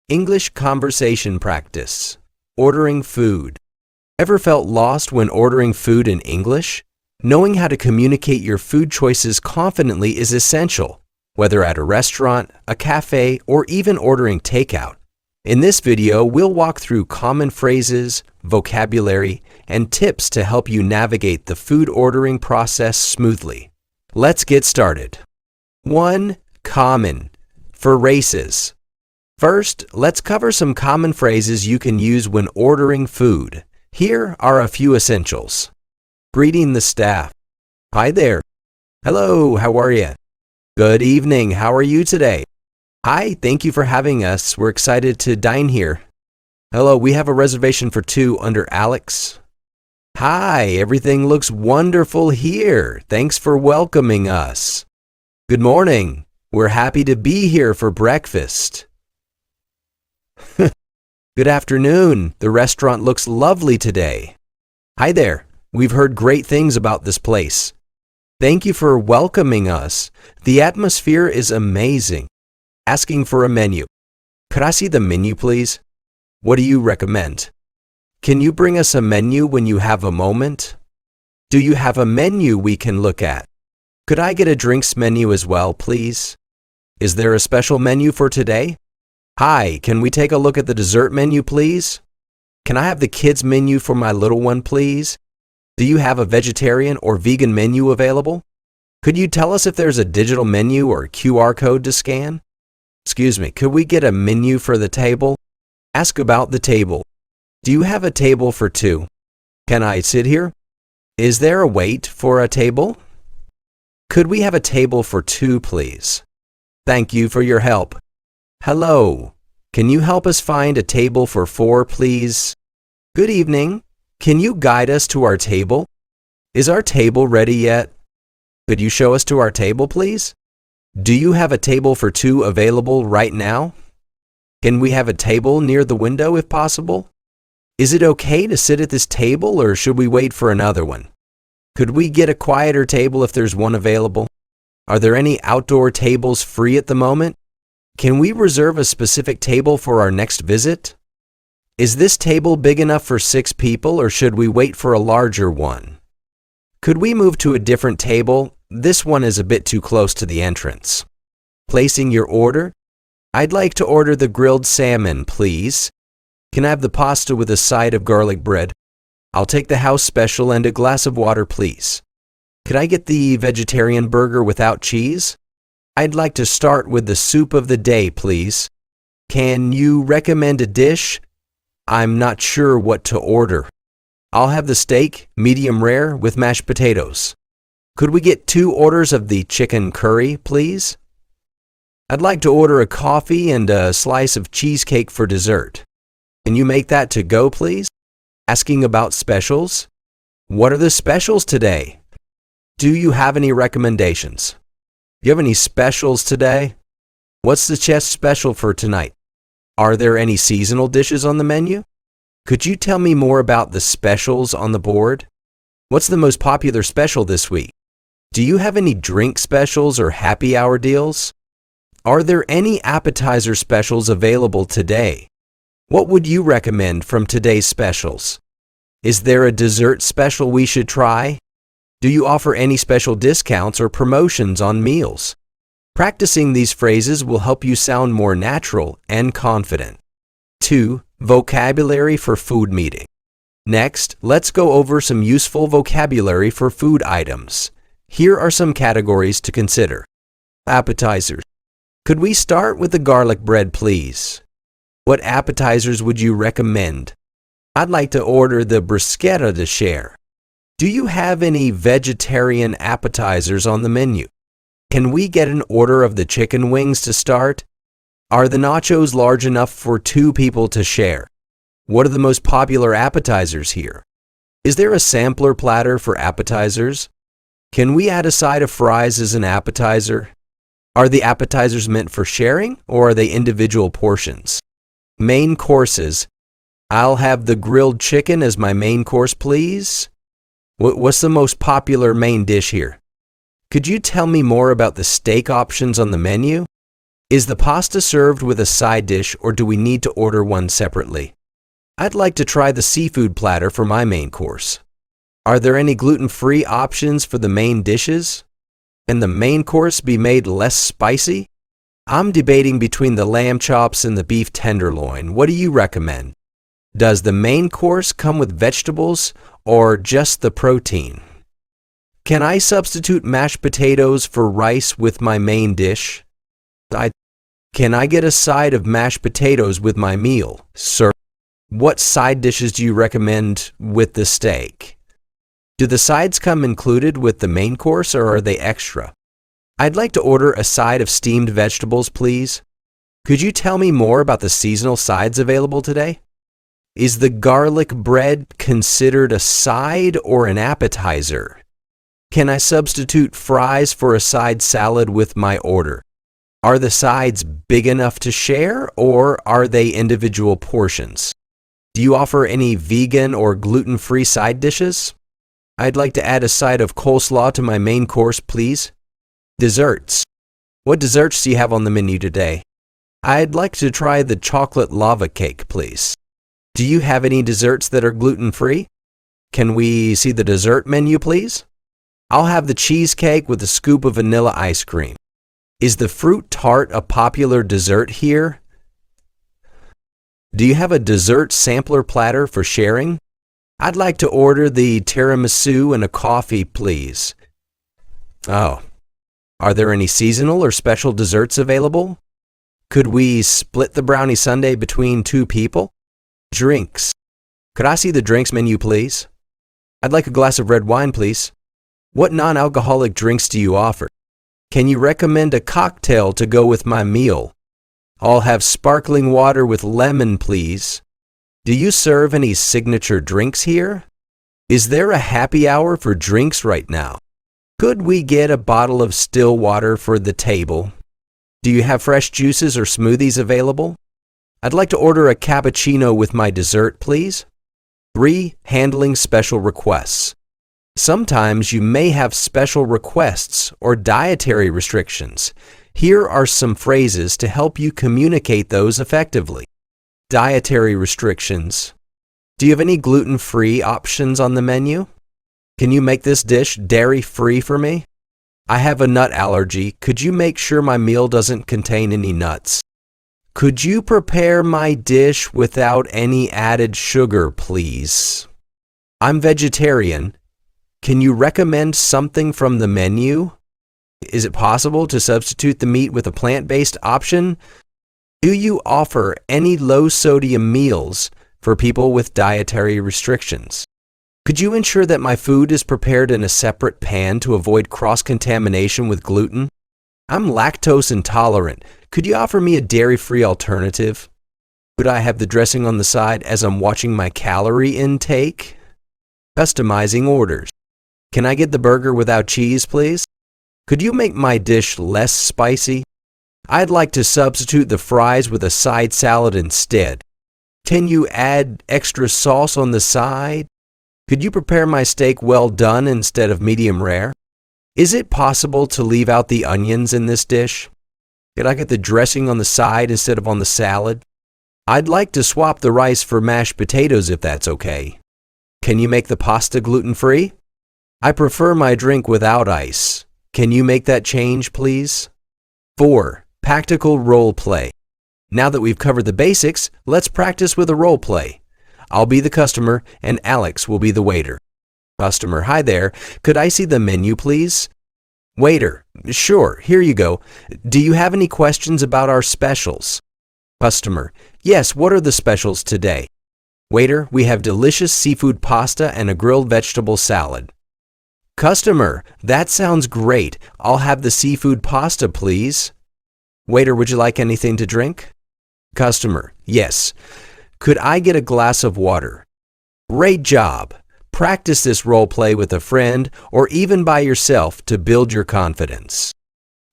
English conversation practice. Ordering food. Ever felt lost when ordering food in English? Knowing how to communicate your food choices confidently is essential, whether at a restaurant, a cafe, or even ordering takeout. In this video, we'll walk through common phrases, vocabulary, and tips to help you navigate the food ordering process smoothly. Let's get started. 1. Common. For races. First, let's cover some common phrases you can use when ordering food. Here are a few essentials. Greeting the staff. Hi there. Hello, how are you? Good evening, how are you today? Hi, thank you for having us. We're excited to dine here. Hello, we have a reservation for 2 under Alex. Hi, everything looks wonderful here. Thanks for welcoming us. Good morning. We're happy to be here for breakfast. Good afternoon. The restaurant looks lovely today. Hi there. We've heard great things about this place. Thank you for welcoming us. The atmosphere is amazing. Asking for a menu. Could I see the menu, please? What do you recommend? Can you bring us a menu when you have a moment? Do you have a menu we can look at? Could I get a drinks menu as well, please? Is there a special menu for today? Hi, can we take a look at the dessert menu, please? Can I have the kids menu for my little one, please? Do you have a vegetarian or vegan menu available? Could you tell us if there's a digital menu or QR code to scan? Excuse me, could we get a menu for the table? Ask about the table. Do you have a table for 2? Can I sit here? Is there a wait for a table? Could we have a table for 2, please? Thank you for your help. Hello. Can you help us find a table for 4, please? Good evening. Can you guide us to our table? Is our table ready yet? Could you show us to our table, please? Do you have a table for 2 available right now? Can we have a table near the window if possible? Is it okay to sit at this table or should we wait for another one? Could we get a quieter table if there's one available? Are there any outdoor tables free at the moment? Can we reserve a specific table for our next visit? Is this table big enough for 6 people or should we wait for a larger one? Could we move to a different table? This one is a bit too close to the entrance. Placing your order. I'd like to order the grilled salmon, please. Can I have the pasta with a side of garlic bread? I'll take the house special and a glass of water, please. Could I get the vegetarian burger without cheese? I'd like to start with the soup of the day, please. Can you recommend a dish? I'm not sure what to order. I'll have the steak, medium rare, with mashed potatoes. Could we get 2 orders of the chicken curry, please? I'd like to order a coffee and a slice of cheesecake for dessert. Can you make that to go, please? Asking about specials. What are the specials today? Do you have any recommendations? Do you have any specials today? What's the chef special for tonight? Are there any seasonal dishes on the menu? Could you tell me more about the specials on the board? What's the most popular special this week? Do you have any drink specials or happy hour deals? Are there any appetizer specials available today? What would you recommend from today's specials? Is there a dessert special we should try? Do you offer any special discounts or promotions on meals? Practicing these phrases will help you sound more natural and confident. 2. Vocabulary for food meeting. Next, let's go over some useful vocabulary for food items. Here are some categories to consider. Appetizers. Could we start with the garlic bread, please? What appetizers would you recommend? I'd like to order the bruschetta to share. Do you have any vegetarian appetizers on the menu? Can we get an order of the chicken wings to start? Are the nachos large enough for 2 people to share? What are the most popular appetizers here? Is there a sampler platter for appetizers? Can we add a side of fries as an appetizer? Are the appetizers meant for sharing or are they individual portions? Main courses. I'll have the grilled chicken as my main course, please. What's the most popular main dish here? Could you tell me more about the steak options on the menu? Is the pasta served with a side dish or do we need to order one separately? I'd like to try the seafood platter for my main course. Are there any gluten-free options for the main dishes? Can the main course be made less spicy? I'm debating between the lamb chops and the beef tenderloin. What do you recommend? Does the main course come with vegetables or just the protein? Can I substitute mashed potatoes for rice with my main dish? Can I get a side of mashed potatoes with my meal, sir? What side dishes do you recommend with the steak? Do the sides come included with the main course or are they extra? I'd like to order a side of steamed vegetables, please. Could you tell me more about the seasonal sides available today? Is the garlic bread considered a side or an appetizer? Can I substitute fries for a side salad with my order? Are the sides big enough to share or are they individual portions? Do you offer any vegan or gluten-free side dishes? I'd like to add a side of coleslaw to my main course, please. Desserts. What desserts do you have on the menu today? I'd like to try the chocolate lava cake, please. Do you have any desserts that are gluten-free? Can we see the dessert menu, please? I'll have the cheesecake with a scoop of vanilla ice cream. Is the fruit tart a popular dessert here? Do you have a dessert sampler platter for sharing? I'd like to order the tiramisu and a coffee, please. Oh, are there any seasonal or special desserts available? Could we split the brownie sundae between 2 people? Drinks. Could I see the drinks menu, please? I'd like a glass of red wine, please. What non-alcoholic drinks do you offer? Can you recommend a cocktail to go with my meal? I'll have sparkling water with lemon, please. Do you serve any signature drinks here? Is there a happy hour for drinks right now? Could we get a bottle of still water for the table? Do you have fresh juices or smoothies available? I'd like to order a cappuccino with my dessert, please. 3. Handling special requests. Sometimes you may have special requests or dietary restrictions. Here are some phrases to help you communicate those effectively. Dietary restrictions. Do you have any gluten-free options on the menu? Can you make this dish dairy-free for me? I have a nut allergy. Could you make sure my meal doesn't contain any nuts? Could you prepare my dish without any added sugar, please? I'm vegetarian. Can you recommend something from the menu? Is it possible to substitute the meat with a plant-based option? Do you offer any low-sodium meals for people with dietary restrictions? Could you ensure that my food is prepared in a separate pan to avoid cross-contamination with gluten? I'm lactose intolerant. Could you offer me a dairy-free alternative? Could I have the dressing on the side as I'm watching my calorie intake? Customizing orders. Can I get the burger without cheese, please? Could you make my dish less spicy? I'd like to substitute the fries with a side salad instead. Can you add extra sauce on the side? Could you prepare my steak well done instead of medium rare? Is it possible to leave out the onions in this dish? Could I get the dressing on the side instead of on the salad? I'd like to swap the rice for mashed potatoes if that's okay. Can you make the pasta gluten-free? I prefer my drink without ice. Can you make that change, please? 4. Practical role play. Now that we've covered the basics, let's practice with a role play. I'll be the customer and Alex will be the waiter. Customer, hi there. Could I see the menu, please? Waiter, sure, here you go. Do you have any questions about our specials? Customer, yes, what are the specials today? Waiter, we have delicious seafood pasta and a grilled vegetable salad. Customer, that sounds great. I'll have the seafood pasta, please. Waiter, would you like anything to drink? Customer, yes. Could I get a glass of water? Great job. Practice this role play with a friend or even by yourself to build your confidence.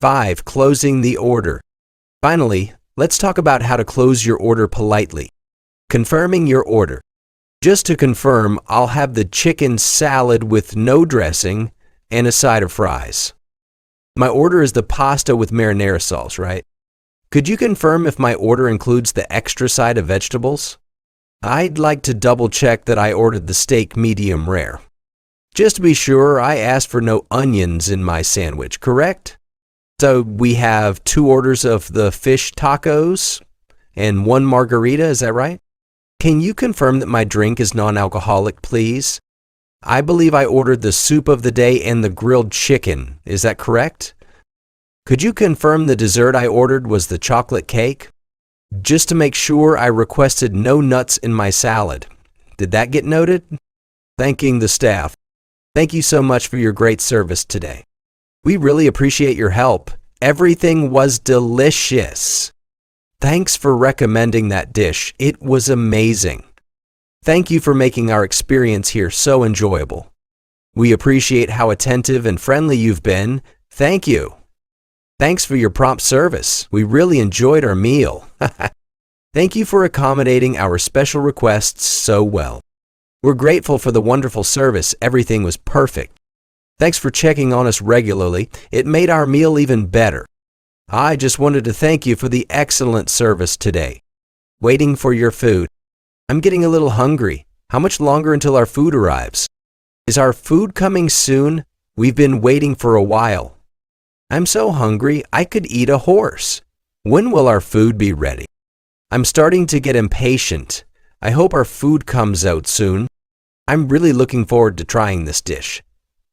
5. Closing the order. Finally, let's talk about how to close your order politely. Confirming your order. Just to confirm, I'll have the chicken salad with no dressing and a side of fries. My order is the pasta with marinara sauce, right? Could you confirm if my order includes the extra side of vegetables? I'd like to double check that I ordered the steak medium rare. Just to be sure, I asked for no onions in my sandwich, correct? So we have 2 orders of the fish tacos and 1 margarita, is that right? Can you confirm that my drink is non-alcoholic, please? I believe I ordered the soup of the day and the grilled chicken, is that correct? Could you confirm the dessert I ordered was the chocolate cake? Just to make sure, I requested no nuts in my salad. Did that get noted? Thanking the staff. Thank you so much for your great service today. We really appreciate your help. Everything was delicious. Thanks for recommending that dish. It was amazing. Thank you for making our experience here so enjoyable. We appreciate how attentive and friendly you've been. Thank you. Thanks for your prompt service. We really enjoyed our meal. Thank you for accommodating our special requests so well. We're grateful for the wonderful service. Everything was perfect. Thanks for checking on us regularly. It made our meal even better. I just wanted to thank you for the excellent service today. Waiting for your food. I'm getting a little hungry. How much longer until our food arrives? Is our food coming soon? We've been waiting for a while. I'm so hungry, I could eat a horse. When will our food be ready? I'm starting to get impatient. I hope our food comes out soon. I'm really looking forward to trying this dish.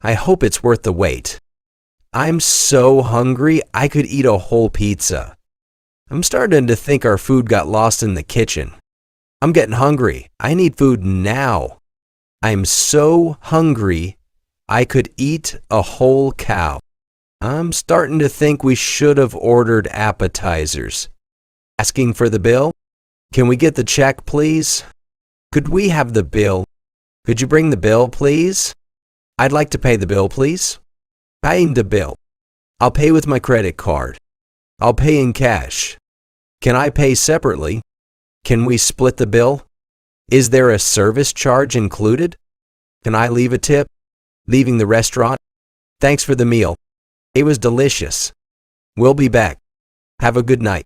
I hope it's worth the wait. I'm so hungry, I could eat a whole pizza. I'm starting to think our food got lost in the kitchen. I'm getting hungry. I need food now. I'm so hungry, I could eat a whole cow. I'm starting to think we should have ordered appetizers. Asking for the bill? Can we get the check, please? Could we have the bill? Could you bring the bill, please? I'd like to pay the bill, please. Paying the bill. I'll pay with my credit card. I'll pay in cash. Can I pay separately? Can we split the bill? Is there a service charge included? Can I leave a tip? Leaving the restaurant? Thanks for the meal. It was delicious. We'll be back. Have a good night.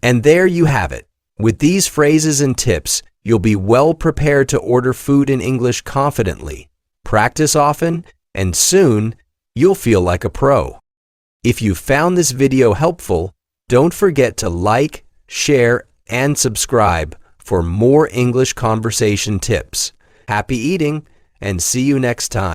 And there you have it. With these phrases and tips, you'll be well prepared to order food in English confidently. Practice often, and soon you'll feel like a pro. If you found this video helpful, don't forget to like, share, and subscribe for more English conversation tips. Happy eating, and see you next time.